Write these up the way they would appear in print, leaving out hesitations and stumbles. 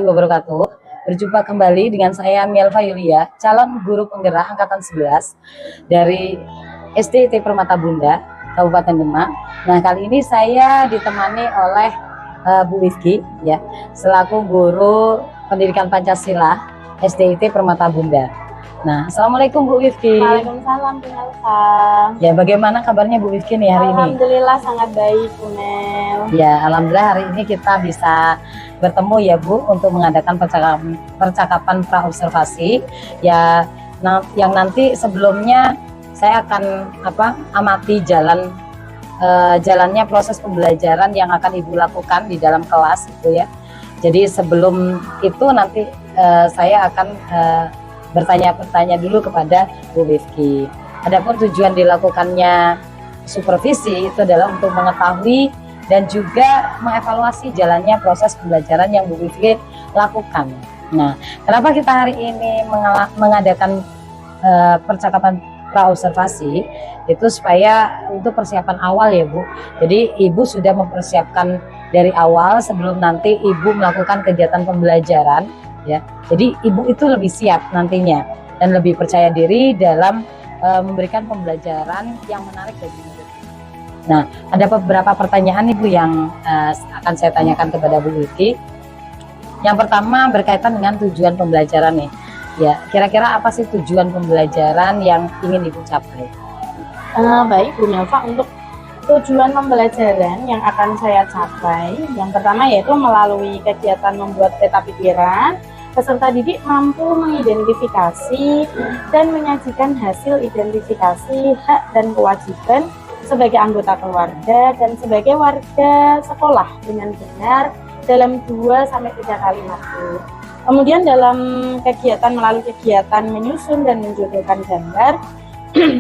wabarakatuh. Berjumpa kembali dengan saya Mielva Yulia, calon guru penggerak angkatan 11 dari SDIT Permata Bunda, Kabupaten Demak. Nah, kali ini saya ditemani oleh Bu Wifki, ya, selaku guru pendidikan Pancasila SDIT Permata Bunda. Nah, assalamualaikum Bu Wifki. Waalaikumsalam Bu Nelsa. Ya, bagaimana kabarnya Bu Wifki nih hari ini? Alhamdulillah sangat baik Bu Nel. Ya, alhamdulillah hari ini kita bisa bertemu ya Bu untuk mengadakan percakapan pra-observasi ya, yang nanti sebelumnya saya akan amati jalannya proses pembelajaran yang akan Ibu lakukan di dalam kelas itu ya. Jadi sebelum itu nanti saya akan bertanya dulu kepada Bu Wifki. Adapun tujuan dilakukannya supervisi itu adalah untuk mengetahui dan juga mengevaluasi jalannya proses pembelajaran yang Bu Wifki lakukan. Nah, kenapa kita hari ini mengadakan percakapan pra-observasi itu supaya untuk persiapan awal ya Bu. Jadi Ibu sudah mempersiapkan dari awal sebelum nanti Ibu melakukan kegiatan pembelajaran ya. Jadi Ibu itu lebih siap nantinya dan lebih percaya diri dalam memberikan pembelajaran yang menarik bagi murid. Nah, ada beberapa pertanyaan Ibu yang akan saya tanyakan kepada Bu Wifki. Yang pertama berkaitan dengan tujuan pembelajaran nih. Ya, kira-kira apa sih tujuan pembelajaran yang ingin Ibu capai? Baik Bu Nelva, untuk tujuan pembelajaran yang akan saya capai, yang pertama yaitu melalui kegiatan membuat peta pikiran, peserta didik mampu mengidentifikasi dan menyajikan hasil identifikasi hak dan kewajiban sebagai anggota keluarga dan sebagai warga sekolah dengan benar dalam 2-3 kali waktu. Kemudian dalam melalui kegiatan menyusun dan menjodohkan gambar,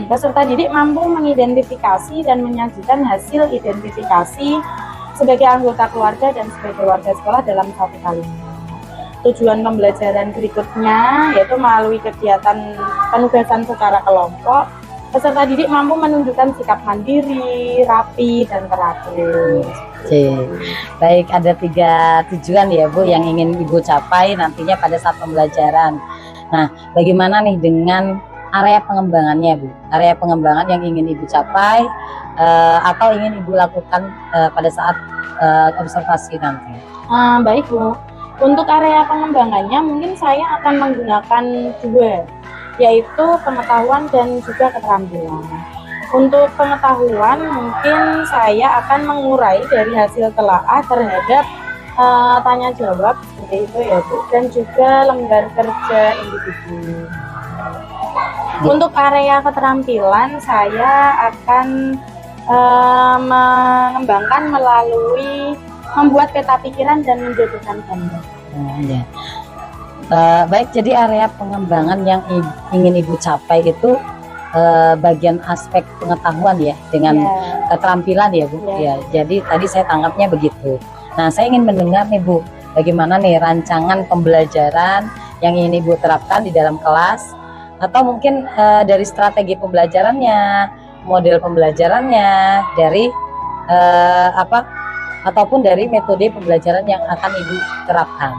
peserta didik mampu mengidentifikasi dan menyajikan hasil identifikasi sebagai anggota keluarga dan sebagai warga sekolah dalam 1 kalimat. Tujuan pembelajaran berikutnya yaitu melalui kegiatan penugasan secara kelompok, peserta didik mampu menunjukkan sikap mandiri, rapi, dan teratur. Oke, baik, ada 3 tujuan ya Bu yang ingin Ibu capai nantinya pada saat pembelajaran. Nah, bagaimana nih dengan area pengembangannya Bu? Area pengembangan yang ingin Ibu capai atau ingin Ibu lakukan pada saat observasi nanti? Baik Bu. Untuk area pengembangannya mungkin saya akan menggunakan 2, yaitu pengetahuan dan juga keterampilan. Untuk pengetahuan mungkin saya akan mengurai dari hasil telaah terhadap tanya jawab seperti itu ya Bu, dan juga lembar kerja individu. Untuk area keterampilan saya akan mengembangkan melalui membuat peta pikiran dan menjodohkan gambar. Ya. Baik, jadi area pengembangan yang ingin Ibu capai itu bagian aspek pengetahuan ya, dengan keterampilan ya Bu. Ya, jadi tadi saya tangkapnya begitu. Nah, saya ingin mendengar nih Bu, bagaimana nih rancangan pembelajaran yang ingin Ibu terapkan di dalam kelas, atau mungkin dari strategi pembelajarannya, model pembelajarannya, dari ataupun dari metode pembelajaran yang akan Ibu terapkan.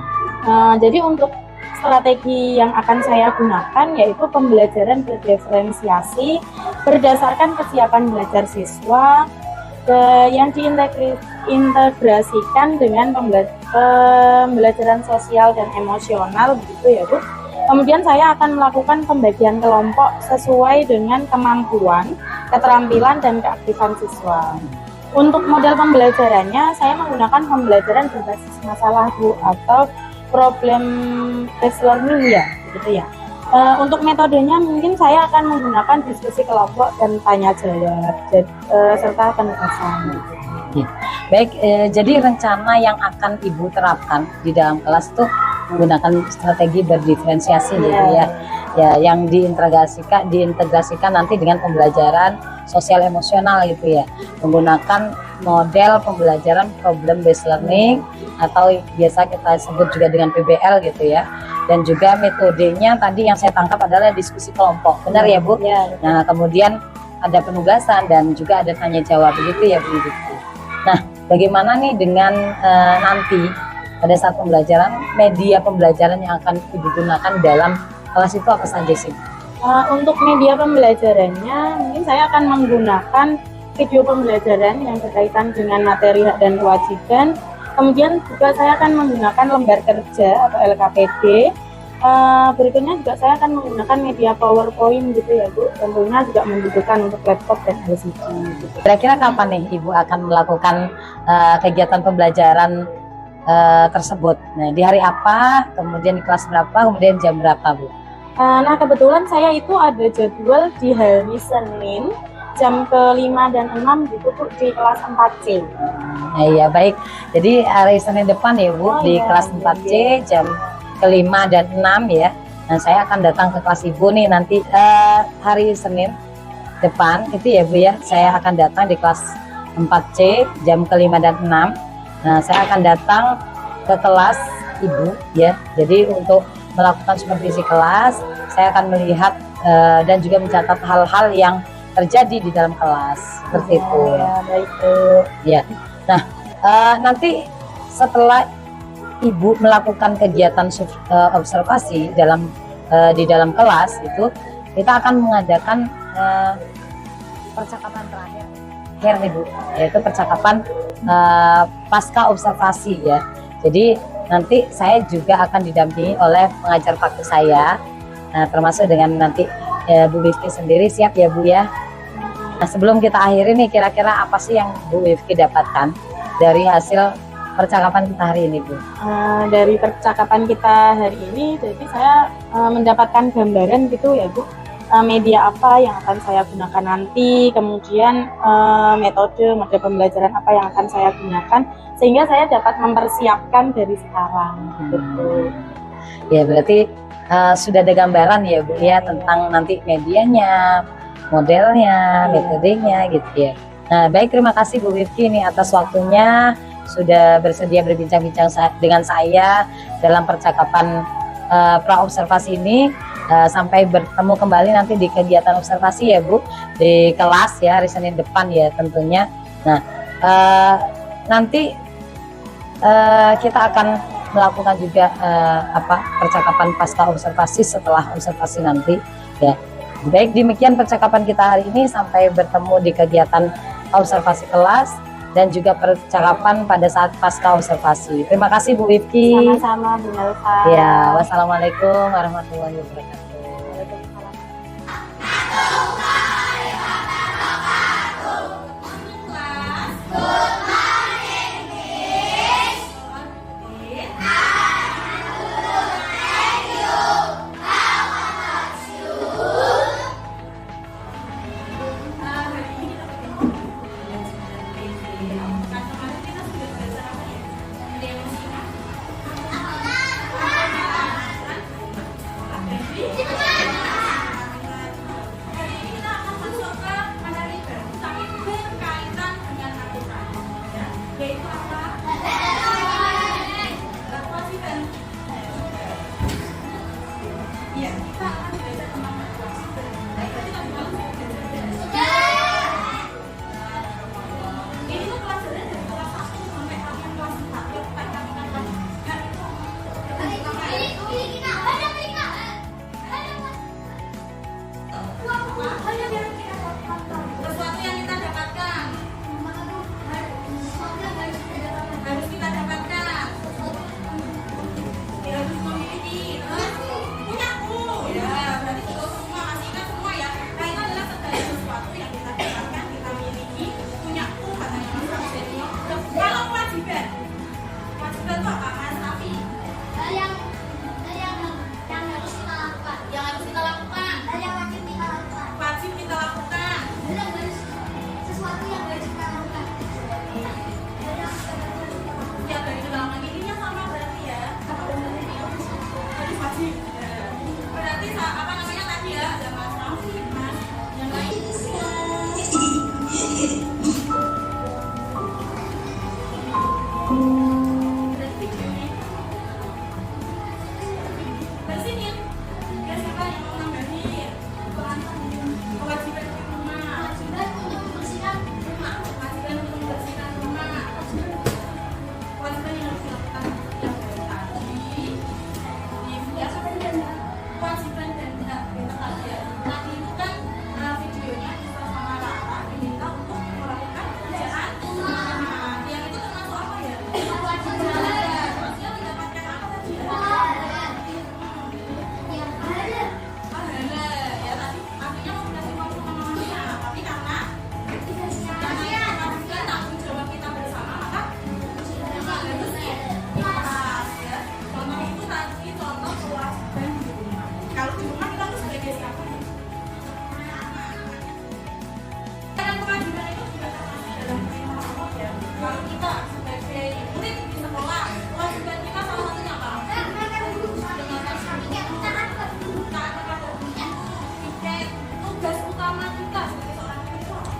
Jadi untuk strategi yang akan saya gunakan yaitu pembelajaran berdiferensiasi berdasarkan kesiapan belajar siswa yang diintegrasikan dengan pembelajaran sosial dan emosional begitu ya Bu. Kemudian saya akan melakukan pembagian kelompok sesuai dengan kemampuan, keterampilan, dan keaktifan siswa. Untuk model pembelajarannya, saya menggunakan pembelajaran berbasis masalah Bu, atau problem based learning ya, gitu ya. Untuk metodenya mungkin saya akan menggunakan diskusi kelompok dan tanya jawab serta penugasan. Baik, jadi rencana yang akan Ibu terapkan di dalam kelas tuh menggunakan strategi berdiferensiasi gitu ya. Ya, yang diintegrasikan nanti dengan pembelajaran sosial emosional gitu ya, menggunakan model pembelajaran problem based learning atau biasa kita sebut juga dengan PBL gitu ya, dan juga metodenya tadi yang saya tangkap adalah diskusi kelompok, benar ya Bu? Ya. Nah, kemudian ada penugasan dan juga ada tanya jawab begitu ya Bu. Nah, bagaimana nih dengan nanti pada saat pembelajaran, media pembelajaran yang akan Ibu gunakan dalam kelas itu apa saja sih? Untuk media pembelajarannya, mungkin saya akan menggunakan video pembelajaran yang berkaitan dengan materi hak dan kewajiban. Kemudian juga saya akan menggunakan lembar kerja atau LKPD. Berikutnya juga saya akan menggunakan media PowerPoint gitu ya Bu. Tentunya juga membutuhkan untuk laptop dan LCD gitu. Kira-kira kapan nih Ibu akan melakukan kegiatan pembelajaran tersebut? Nah, di hari apa, kemudian di kelas berapa, kemudian jam berapa Bu? Nah kebetulan saya itu ada jadwal di hari Senin jam ke-5 dan 6 gitu Bu, di kelas 4C. Nah, iya baik. Jadi hari Senin depan ya Bu, di kelas 4C jam ke-5 dan 6 ya. Nah, saya akan datang ke kelas Ibu nih nanti hari Senin depan itu ya Bu ya. Saya akan datang di kelas 4C jam ke-5 dan 6. Nah, saya akan datang ke kelas Ibu ya. Jadi untuk melakukan supervisi kelas, saya akan melihat dan juga mencatat hal-hal yang terjadi di dalam kelas seperti itu. Ya, baik Bu. Ya. Nah, nanti setelah Ibu melakukan kegiatan observasi di dalam kelas itu, kita akan mengadakan percakapan terakhir nih Bu, yaitu percakapan pasca observasi ya. Jadi nanti saya juga akan didampingi oleh pengajar praktik saya, termasuk dengan nanti Bu Wifki sendiri. Siap ya Bu ya? Nah, sebelum kita akhiri nih, kira-kira apa sih yang Bu Wifki dapatkan dari hasil percakapan kita hari ini Bu? Dari percakapan kita hari ini, jadi saya mendapatkan gambaran gitu ya Bu, media apa yang akan saya gunakan nanti, kemudian metode pembelajaran apa yang akan saya gunakan, sehingga saya dapat mempersiapkan dari sekarang gitu. Ya berarti sudah ada gambaran ya Bu ya tentang nanti medianya, modelnya, metodenya gitu ya. Nah baik, terima kasih Bu Wifki nih atas waktunya, sudah bersedia berbincang-bincang dengan saya dalam percakapan pra-observasi ini. Sampai bertemu kembali nanti di kegiatan observasi ya Bu, di kelas ya hari Senin depan ya tentunya. Nah nanti kita akan melakukan juga percakapan pasca observasi setelah observasi nanti ya. Baik, demikian percakapan kita hari ini, sampai bertemu di kegiatan observasi kelas dan juga percakapan pada saat pasca observasi. Terima kasih Bu Wifki. Sama-sama Bu Nelsa. Ya, wassalamualaikum warahmatullahi wabarakatuh.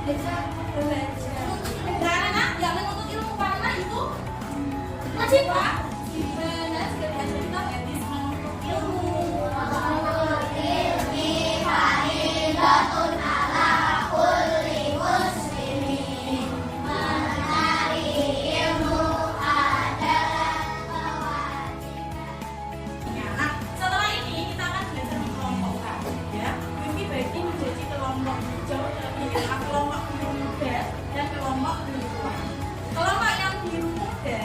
Karena yang menuntut ilmu karena itu wajib Pak. Benar sekali kita medis menuntut ilmu. Nah, setelah ini kita akan belajar dikelompokkan, ya. Wifi bagi menjadi kelompok hijau terlebih dahulu kelompok biru muda dan kelompok biru tua. Kelompok yang biru muda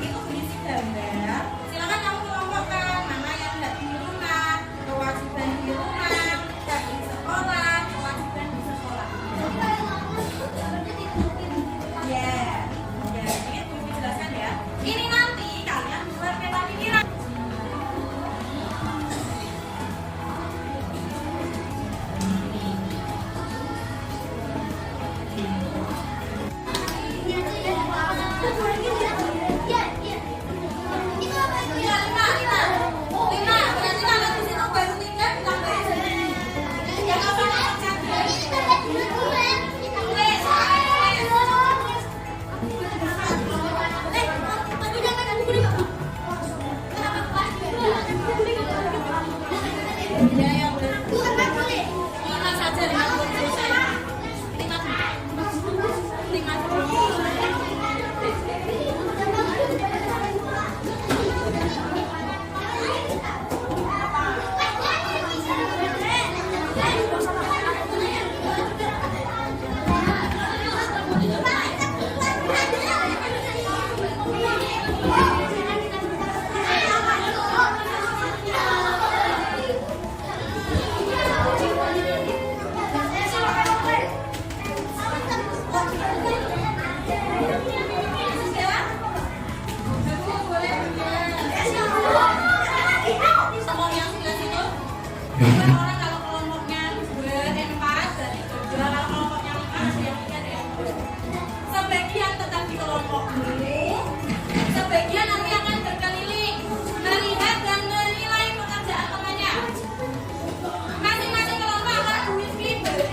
itu berisi gambar. Silakan kamu kelompokkan mana yang tidak di rumah, kewajiban di rumah, tidak di sekolah, kewajiban di sekolah. Ya, ya, ini Wifi jelaskan ya. Ini nanti kalian buat peta pikiran. Orang kalau kelompoknya 2 dan 4 dari 2, kalau kelompoknya 5 ada yang 3 ada yang 2. Sebagian tetap di kelompokmu, sebagian nanti akan berkeliling melihat dan menilai pekerjaan temannya. Masing-masing kelompok akan Wifi beri.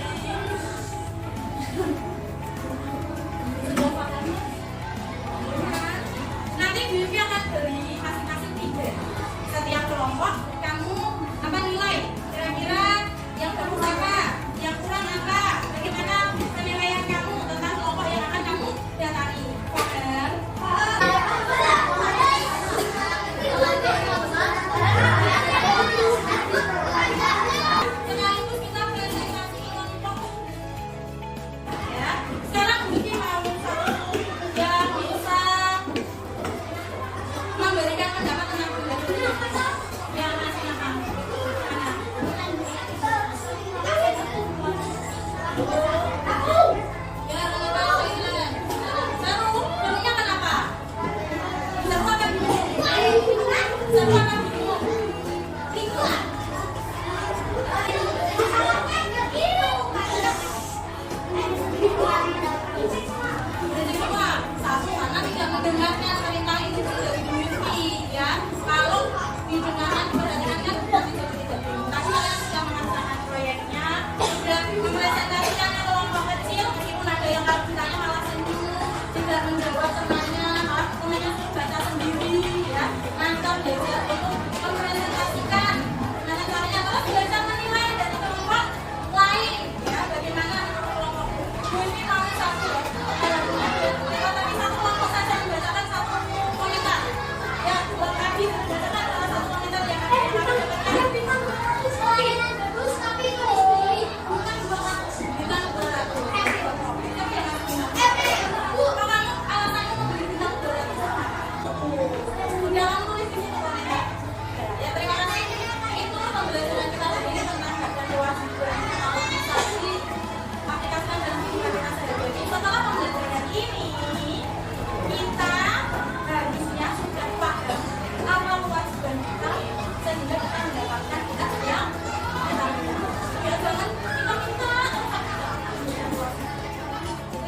Nanti Wifi akan beri masing-masing 3. Setiap kelompok kamu apa nilai? Kira-kira yang bagus apa? Yang kurang apa? Bagaimana penilaian kamu tentang kelompok yang akan kamu datangi? Paham? Sekaligus kita presentasi kelompok. Ya, sekarang Wifi mau satu yang bisa memberikan pendapat tentang pembelajaran yang masih nakal. Ya, kenapa silent? Seru, serunya kenapa? Seru apa bingung? Seru apa bingung? Bingung. Jadi semua satu karena tidak mendengarkan perintah ini dari Wifi, ya. Kalau didengarkan diperhatikan kan tidak tidak bingung. Tadi kalian sudah melaksanakan proyeknya, sudah mempresentasikan ke kelompok kecil, meskipun ada yang kalau ditanya malah senyum, tidak menjawab temannya, malah temannya suruh baca sendiri, ya. Nangkap belajar itu mempresentasikan. Gimana caranya? Terus belajar menilai dari kelompok lain, ya. Bagaimana kelompok Wifi mau satu, tapi satu kelompok saja membacakan satu komentar, ya. 2 kali membacakan salah satu komentar yang ada yang akan dapatkan bukan 200. Kalau kamu alasanmu memberi bintang 200, udah kamu tulis di situ komentar. Ya, terima kasih. Itu pembelajaran kita hari ini tentang hak dan kewajiban. Kalau bisa diaplikasikan dalam kehidupan kita sehari-hari. Setelah pembelajaran ini, kita harusnya sudah paham apa kewajiban kita sehingga kita mendapatkan hak yang kita minta. Ya, jangan kita minta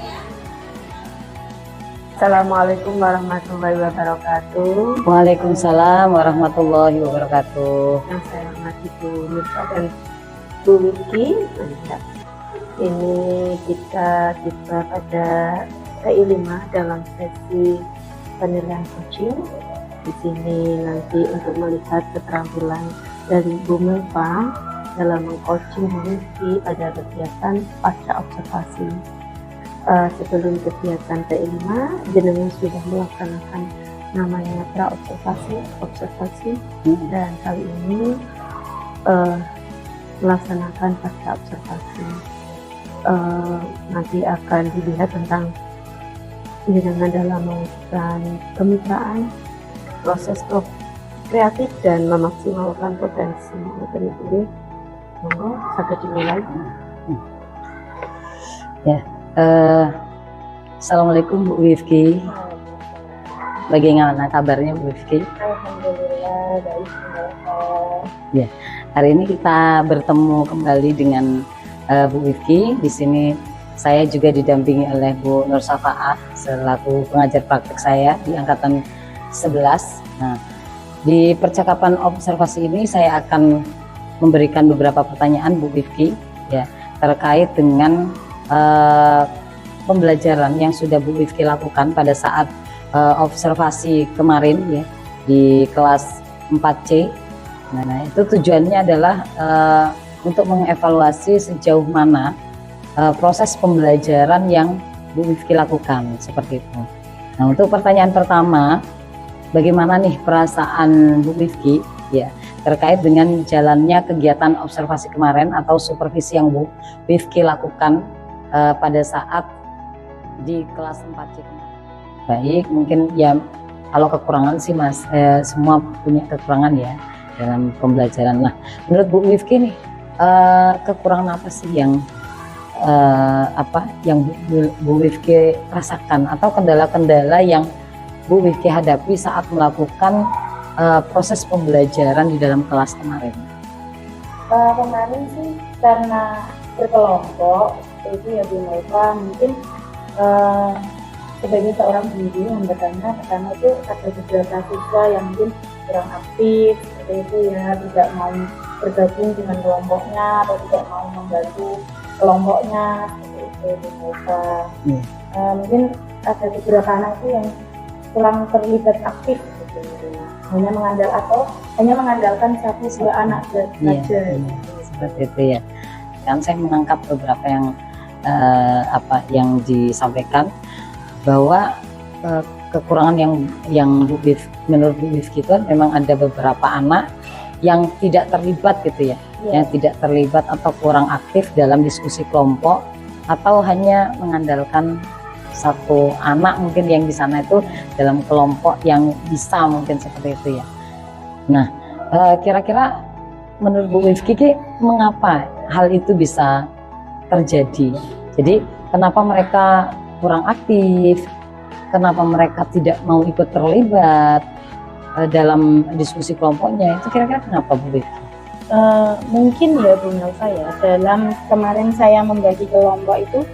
ya. Assalamualaikum warahmatullahi wabarakatuh. Waalaikumsalam warahmatullahi wabarakatuh. Yang saya hormati Bu Mirsa dan Bu Wiki. Mantap. Ini kita tiba pada TI 5 dalam sesi penilaian coaching. Di sini nanti untuk melihat keterampilan dari Bu Melva dalam mengcoaching Bu Wifki pada kegiatan pasca observasi. Sebelum kegiatan TI 5, jenengan sudah melaksanakan namanya pra observasi, dan kali ini melaksanakan pasca observasi. Nanti akan dilihat tentang jenengan dalam melakukan kemitraan, proses kreatif dan memaksimalkan potensi materi itu. Monggo saged dimulai. Ya, assalamualaikum Bu Wifki. Bagaimana kabarnya Bu Wifki? Alhamdulillah baik. Ya, hari ini kita bertemu kembali dengan Bu Wifki. Di sini saya juga didampingi oleh Bu Nur Safa'ah selaku pengajar praktek saya di angkatan 11. Nah, di percakapan observasi ini saya akan memberikan beberapa pertanyaan Bu Wifki ya terkait dengan pembelajaran yang sudah Bu Wifki lakukan pada saat observasi kemarin ya di kelas 4C. Nah, itu tujuannya adalah untuk mengevaluasi sejauh mana proses pembelajaran yang Bu Wifki lakukan seperti itu. Nah, untuk pertanyaan pertama, bagaimana nih perasaan Bu Wifki ya terkait dengan jalannya kegiatan observasi kemarin atau supervisi yang Bu Wifki lakukan pada saat di kelas 4C kemarin? Baik, mungkin ya kalau kekurangan sih Mas, semua punya kekurangan ya dalam pembelajaran. Nah, menurut Bu Wifki nih kekurangan apa sih yang Bu Wifki rasakan atau kendala-kendala yang Bu Wifki hadapi saat melakukan proses pembelajaran di dalam kelas kemarin? Kemarin sih karena berkelompok itu ya Bu Melva, mungkin sebagai seorang guru yang pertama itu ada beberapa siswa yang mungkin kurang aktif seperti itu ya, tidak mau bergabung dengan kelompoknya atau tidak mau membantu kelompoknya seperti itu Bu Melva. Mungkin ada beberapa anak itu yang kurang terlibat aktif gitu. hanya mengandalkan satu dua anak saja. Seperti itu ya. Kan saya menangkap beberapa yang disampaikan bahwa kekurangan yang menurut Bu Wifki itu memang ada beberapa anak yang tidak terlibat gitu ya, yang tidak terlibat atau kurang aktif dalam diskusi kelompok atau hanya mengandalkan satu anak mungkin yang di sana itu dalam kelompok yang bisa mungkin seperti itu ya. Nah, kira-kira menurut Bu Wifki mengapa hal itu bisa terjadi? Jadi kenapa mereka kurang aktif? Kenapa mereka tidak mau ikut terlibat dalam diskusi kelompoknya? Itu kira-kira kenapa Bu Wifki? Mungkin ya Bu Melva ya, dalam kemarin saya membagi kelompok itu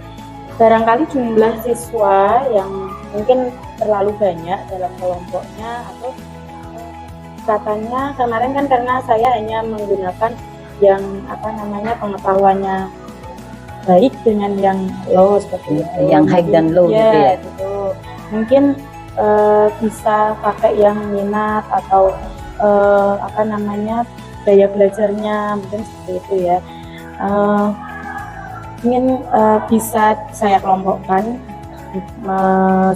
barangkali jumlah siswa yang mungkin terlalu banyak dalam kelompoknya, atau katanya kemarin kan karena saya hanya menggunakan yang pengetahuannya baik dengan yang low seperti itu, yang high dan low ya, gitu ya. Gitu. Mungkin bisa pakai yang minat atau daya belajarnya mungkin seperti itu ya. Mungkin bisa saya kelompokkan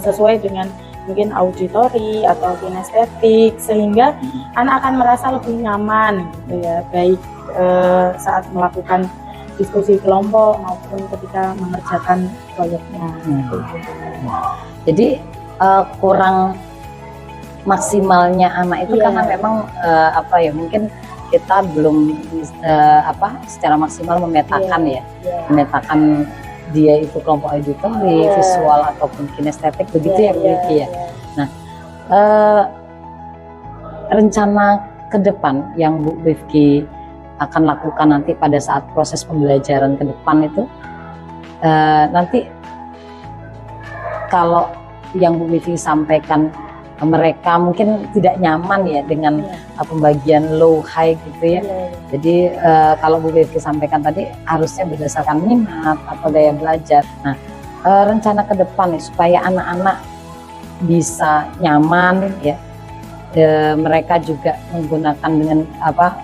sesuai dengan mungkin auditori atau kinestetik, sehingga anak akan merasa lebih nyaman gitu ya, baik saat melakukan diskusi kelompok maupun ketika mengerjakan proyeknya. Jadi kurang maksimalnya anak itu karena memang mungkin kita belum secara maksimal memetakan memetakan dia itu kelompok auditori, visual ataupun kinestetik begitu ya Bu Wifki ya. Nah, rencana ke depan yang Bu Wifki akan lakukan nanti pada saat proses pembelajaran ke depan itu nanti kalau yang Bu Wifki sampaikan mereka mungkin tidak nyaman ya dengan pembagian low high gitu ya. Jadi kalau Bu Vivi sampaikan tadi harusnya berdasarkan minat atau gaya belajar. Nah, rencana ke depan nih supaya anak-anak bisa nyaman ya, mereka juga menggunakan dengan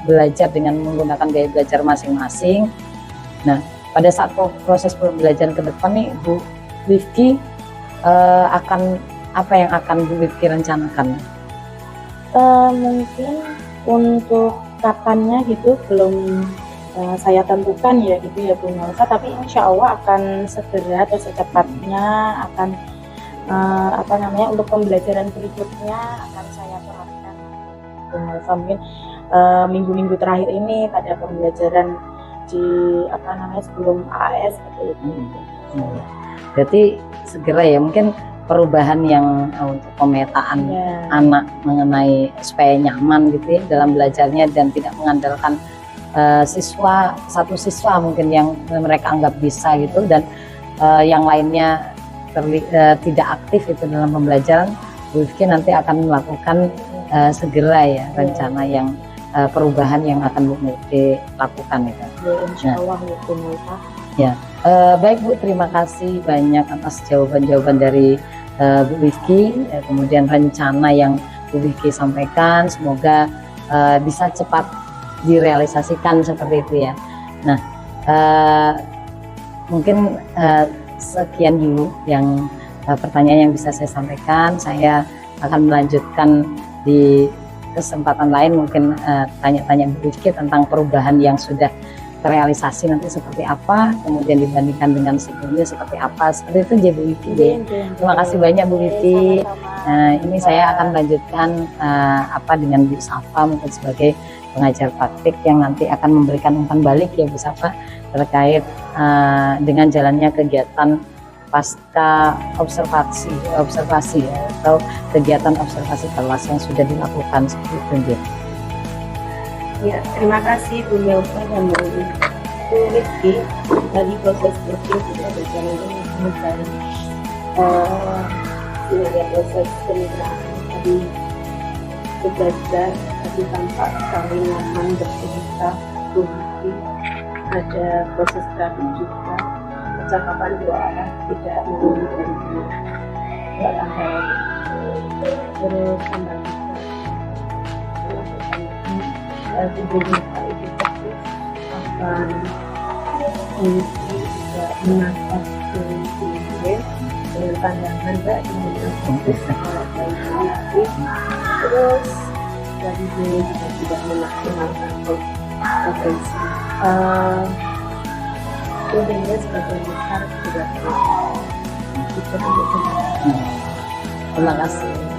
belajar dengan menggunakan gaya belajar masing-masing. Nah, pada saat proses pembelajaran ke depan nih Bu Vivi apa yang akan Bu Vivi rencanakan? Mungkin untuk kapannya gitu belum saya tentukan ya gitu ya Bu Melsa, tapi insya Allah akan segera atau secepatnya akan untuk pembelajaran berikutnya akan saya terapkan Bu Melsa. Mungkin minggu-minggu terakhir ini pada pembelajaran di sebelum AAS seperti itu. Berarti segera ya, mungkin perubahan yang untuk pemetaan anak mengenai supaya nyaman gitu ya dalam belajarnya dan tidak mengandalkan satu siswa mungkin yang mereka anggap bisa gitu dan yang lainnya tidak aktif itu dalam pembelajaran. Bu Vivi nanti akan melakukan segera ya rencana yang perubahan yang akan Bu Vivi lakukan itu. Ya, insya Allah ya Bu Melsa. Ya, baik Bu, terima kasih banyak atas jawaban-jawaban dari Bu Vivi, kemudian rencana yang Bu Vivi sampaikan, semoga bisa cepat direalisasikan seperti itu ya. Nah, mungkin sekian dulu yang pertanyaan yang bisa saya sampaikan. Saya akan melanjutkan di kesempatan lain, mungkin tanya-tanya Bu Vivi tentang perubahan yang sudah terrealisasi nanti seperti apa, kemudian dibandingkan dengan sebelumnya seperti apa, seperti itu aja Bu Vivi. Terima kasih banyak Bu Vivi. Ini saya akan lanjutkan dengan Bu Safa mungkin sebagai pengajar praktik yang nanti akan memberikan umpan balik ya Bu Safa terkait dengan jalannya kegiatan pasca observasi ya, atau kegiatan observasi kelas yang sudah dilakukan seperti itu. Ya, terima kasih Bu Melsa dan Bu Vivi. Tadi proses booking sudah berjalan dengan baik. Sebenarnya proses kemitraan tadi belajar tadi tampak sekali nyaman bercerita Bu Vivi. Ada proses terapi juga, percakapan dua arah, tidak mengundang dua antara. Terus tujuan itu fokus akan mengisi juga menatap kemudian dengan pandangan yang fokus terus dari ini juga tidak memaksimalkan potensi kemudian sebagian besar juga terus. Terima kasih.